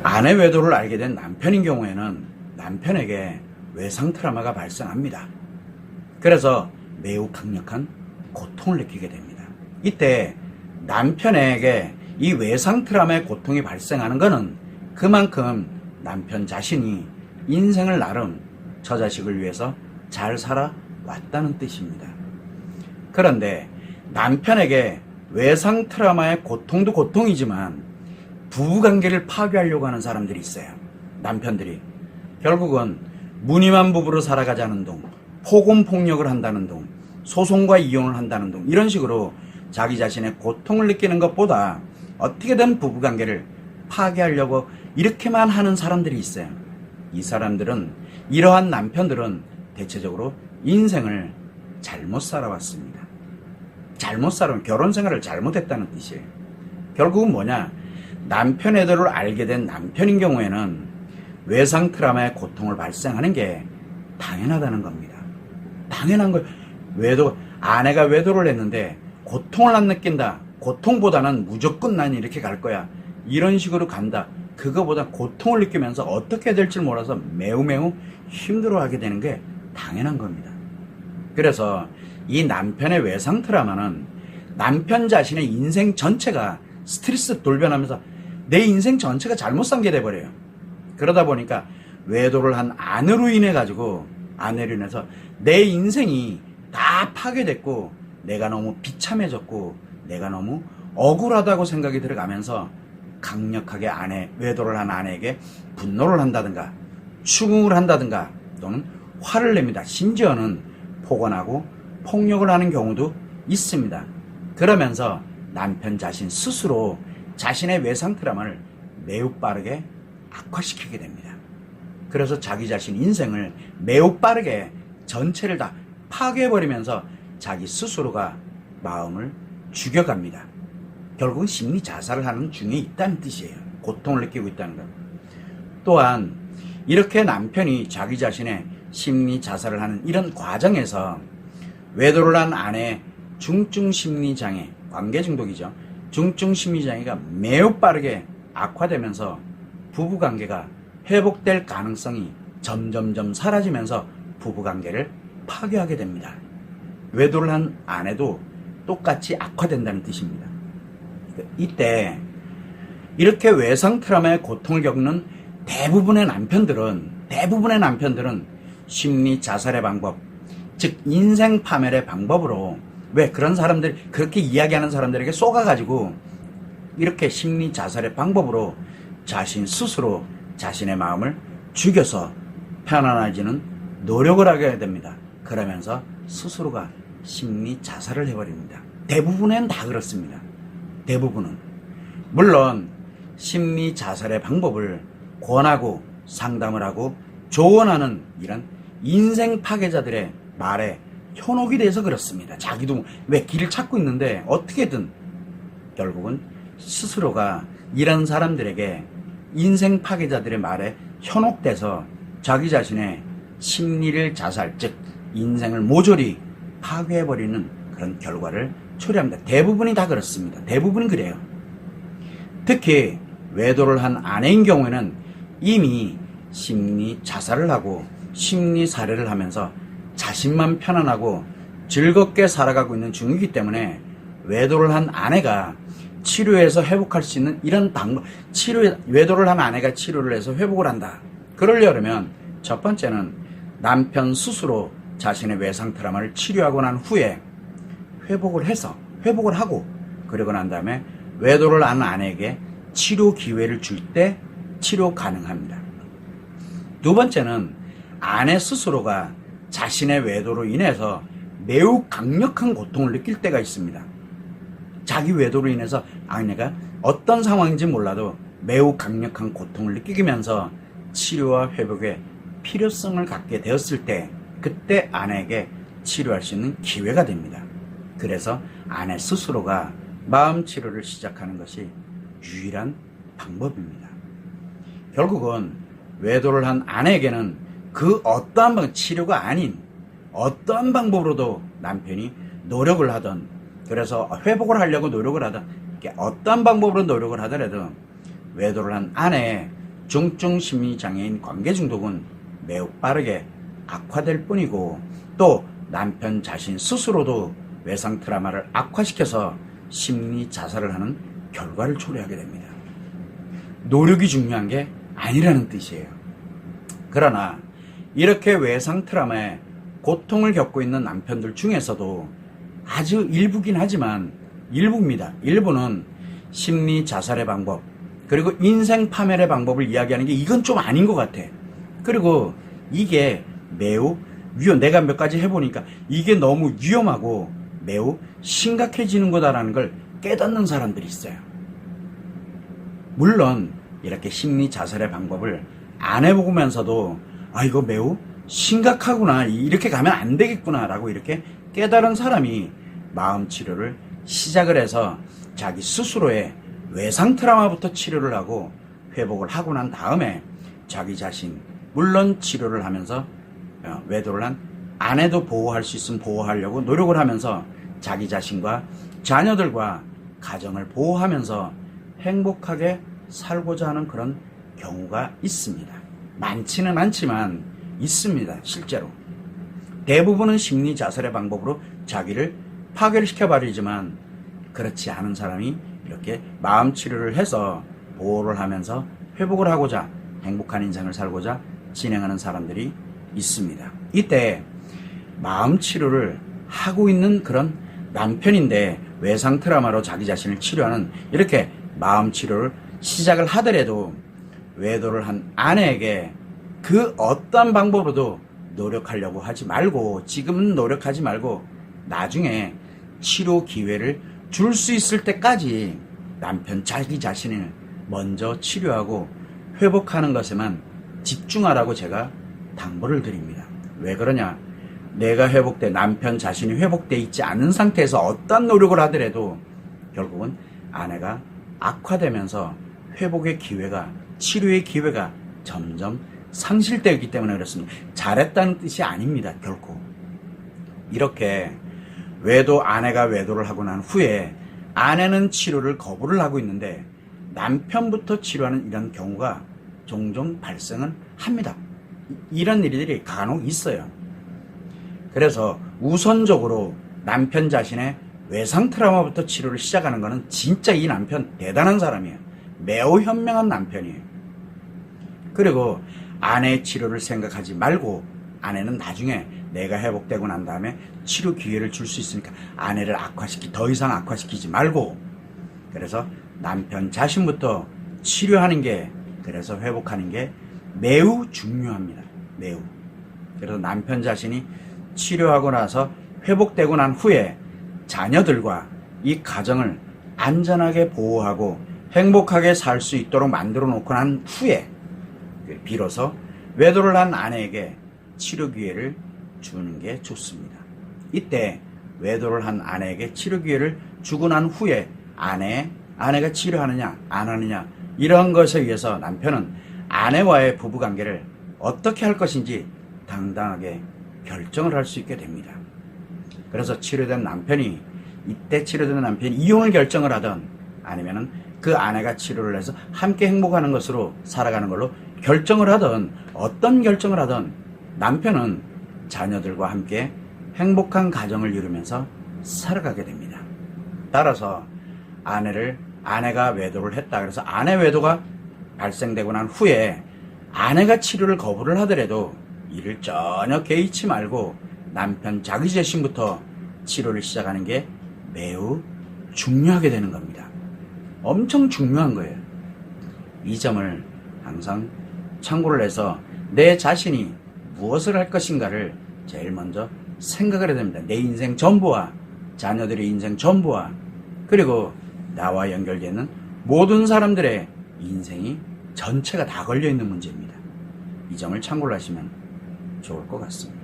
아내 외도를 알게 된 남편인 경우에는 남편에게 외상 트라우마가 발생합니다. 그래서 매우 강력한 고통을 느끼게 됩니다. 이때 남편에게 이 외상 트라우마의 고통이 발생하는 것은 그만큼 남편 자신이 인생을 나름 저 자식을 위해서 잘 살아왔다는 뜻입니다. 그런데 남편에게 외상 트라우마의 고통도 고통이지만 부부관계를 파괴하려고 하는 사람들이 있어요. 남편들이 결국은 무늬만 부부로 살아가자는 둥, 폭언폭력을 한다는 둥, 소송과 이혼을 한다는 둥, 이런 식으로 자기 자신의 고통을 느끼는 것보다 어떻게든 부부관계를 파괴하려고 이렇게만 하는 사람들이 있어요. 이 사람들은, 이러한 남편들은 대체적으로 인생을 잘못 살아왔습니다. 잘못 살아온, 결혼 생활을 잘못했다는 뜻이에요. 결국은 뭐냐, 남편 애도를 알게 된 남편인 경우에는 외상 트라우마의 고통을 발생하는 게 당연하다는 겁니다. 당연한 거예요. 아내가 외도를 했는데 고통을 안 느낀다. 고통보다는 무조건 난 이렇게 갈 거야. 이런 식으로 간다. 그거보다 고통을 느끼면서 어떻게 될지 몰라서 매우 힘들어하게 되는 게 당연한 겁니다. 그래서 이 남편의 외상 트라우마는 남편 자신의 인생 전체가 스트레스 돌변하면서 내 인생 전체가 잘못 산 게 돼버려요. 그러다 보니까 외도를 한 아내로 인해서 내 인생이 다 파괴됐고 내가 너무 비참해졌고 내가 너무 억울하다고 생각이 들어가면서 강력하게 외도를 한 아내에게 분노를 한다든가 추궁을 한다든가 또는 화를 냅니다. 심지어는 폭언하고 폭력을 하는 경우도 있습니다. 그러면서 남편 자신 스스로 자신의 외상 트라우마를 매우 빠르게 악화시키게 됩니다. 그래서 자기 자신 인생을 매우 빠르게 전체를 다 파괴해버리면서 자기 스스로가 마음을 죽여갑니다. 결국은 심리 자살을 하는 중에 있다는 뜻이에요. 고통을 느끼고 있다는 것. 또한 이렇게 남편이 자기 자신의 심리 자살을 하는 이런 과정에서 외도를 한 아내의 중증 심리장애, 관계 중독이죠. 중증 심리장애가 매우 빠르게 악화되면서 부부관계가 회복될 가능성이 점점점 사라지면서 부부관계를 파괴하게 됩니다. 외도를 한 아내도 똑같이 악화된다는 뜻입니다. 이때 이렇게 외상 트라우마의 고통을 겪는 대부분의 남편들은 심리 자살의 방법, 즉 인생 파멸의 방법으로, 왜 그런 사람들, 그렇게 이야기하는 사람들에게 쏘가가지고 이렇게 심리 자살의 방법으로 자신 스스로 자신의 마음을 죽여서 편안해지는 노력을 하게 됩니다. 그러면서 스스로가 심리 자살을 해버립니다. 대부분은 다 그렇습니다. 대부분은. 물론 심리 자살의 방법을 권하고 상담을 하고 조언하는 이런 인생 파괴자들의 말에 현혹이 돼서 그렇습니다. 자기도 왜 길을 찾고 있는데 어떻게든 결국은 스스로가 이런 사람들에게 인생 파괴자들의 말에 현혹돼서 자기 자신의 심리를 자살, 즉 인생을 모조리 파괴해버리는 그런 결과를 초래합니다. 대부분이 다 그렇습니다. 대부분은 그래요. 특히 외도를 한 아내인 경우에는 이미 심리 자살을 하고 심리 살해를 하면서 자신만 편안하고 즐겁게 살아가고 있는 중이기 때문에 외도를 한 아내가 치료해서 회복할 수 있는 이런 방법, 외도를 한 아내가 치료를 해서 회복을 한다. 그러려면 첫 번째는 남편 스스로 자신의 외상 트라우마를 치료하고 난 후에 회복을 하고, 그러고 난 다음에 외도를 한 아내에게 치료 기회를 줄 때 치료 가능합니다. 두 번째는 아내 스스로가 자신의 외도로 인해서 매우 강력한 고통을 느낄 때가 있습니다. 자기 외도로 인해서 아내가 어떤 상황인지 몰라도 매우 강력한 고통을 느끼면서 치료와 회복의 필요성을 갖게 되었을 때, 그때 아내에게 치료할 수 있는 기회가 됩니다. 그래서 아내 스스로가 마음 치료를 시작하는 것이 유일한 방법입니다. 결국은 외도를 한 아내에게는 그 어떠한 치료가 아닌 어떠한 방법으로도 남편이 노력을 하던, 그래서 회복을 하려고 노력을 하던, 어떠한 방법으로 노력을 하더라도 외도를 한 아내의 중증 심리장애인 관계 중독은 매우 빠르게 악화될 뿐이고 또 남편 자신 스스로도 외상 트라우마를 악화시켜서 심리 자살을 하는 결과를 초래하게 됩니다. 노력이 중요한 게 아니라는 뜻이에요. 그러나 이렇게 외상 트라우마에 고통을 겪고 있는 남편들 중에서도 아주 일부긴 하지만 일부입니다. 일부는 심리 자살의 방법 그리고 인생 파멸의 방법을 이야기하는 게 이건 좀 아닌 것 같아. 그리고 이게 매우 내가 몇 가지 해보니까 이게 너무 위험하고 매우 심각해지는 거다라는 걸 깨닫는 사람들이 있어요. 물론 이렇게 심리 자살의 방법을 안 해보면서도 이거 매우 심각하구나, 이렇게 가면 안 되겠구나 라고 이렇게 깨달은 사람이 마음 치료를 시작을 해서 자기 스스로의 외상 트라우마부터 치료를 하고 회복을 하고 난 다음에 자기 자신, 물론 치료를 하면서 외도를 한 아내도 보호할 수 있으면 보호하려고 노력을 하면서 자기 자신과 자녀들과 가정을 보호하면서 행복하게 살고자 하는 그런 경우가 있습니다. 많지는 않지만 있습니다. 실제로. 대부분은 심리 자살의 방법으로 자기를 파괴를 시켜버리지만 그렇지 않은 사람이 이렇게 마음 치료를 해서 보호를 하면서 회복을 하고자 행복한 인생을 살고자 진행하는 사람들이 있습니다. 이때 마음 치료를 하고 있는 그런 남편인데 외상 트라우마로 자기 자신을 치료하는 이렇게 마음 치료를 시작을 하더라도 외도를 한 아내에게 그 어떤 방법으로도 노력하려고 하지 말고, 지금은 노력하지 말고 나중에 치료 기회를 줄 수 있을 때까지 남편 자기 자신을 먼저 치료하고 회복하는 것에만 집중하라고 제가 당부를 드립니다. 왜 그러냐? 내가 남편 자신이 회복돼 있지 않은 상태에서 어떤 노력을 하더라도 결국은 아내가 악화되면서 회복의 기회가, 치료의 기회가 점점 상실되기 때문에 그렇습니다. 잘했다는 뜻이 아닙니다. 결코. 이렇게 아내가 외도를 하고 난 후에 아내는 치료를 거부를 하고 있는데 남편부터 치료하는 이런 경우가 종종 발생은 합니다. 이런 일들이 간혹 있어요. 그래서 우선적으로 남편 자신의 외상 트라우마부터 치료를 시작하는 것은 진짜 이 남편 대단한 사람이에요. 매우 현명한 남편이에요. 그리고 아내의 치료를 생각하지 말고 아내는 나중에 내가 회복되고 난 다음에 치료 기회를 줄 수 있으니까 아내를 더 이상 악화시키지 말고, 그래서 남편 자신부터 치료하는 게, 그래서 회복하는 게 매우 중요합니다. 매우. 그래서 남편 자신이 치료하고 나서 회복되고 난 후에 자녀들과 이 가정을 안전하게 보호하고 행복하게 살 수 있도록 만들어 놓고 난 후에 비로소 외도를 한 아내에게 치료 기회를 주는 게 좋습니다. 이때 외도를 한 아내에게 치료 기회를 주고 난 후에 아내가 치료하느냐 안 하느냐 이런 것에 의해서 남편은 아내와의 부부관계를 어떻게 할 것인지 당당하게 결정을 할 수 있게 됩니다. 그래서 이때 치료된 남편이 이혼을 결정을 하든 아니면은 그 아내가 치료를 해서 함께 행복하는 것으로 살아가는 걸로 결정을 하든 어떤 결정을 하든 남편은 자녀들과 함께 행복한 가정을 이루면서 살아가게 됩니다. 따라서 아내가 외도를 했다. 그래서 아내 외도가 발생되고 난 후에 아내가 치료를 거부를 하더라도 이를 전혀 개의치 말고 남편 자기 자신부터 치료를 시작하는 게 매우 중요하게 되는 겁니다. 엄청 중요한 거예요. 이 점을 항상 참고를 해서 내 자신이 무엇을 할 것인가를 제일 먼저 생각을 해야 됩니다. 내 인생 전부와 자녀들의 인생 전부와 그리고 나와 연결되어 있는 모든 사람들의 인생이 전체가 다 걸려있는 문제입니다. 이 점을 참고를 하시면 좋을 것 같습니다.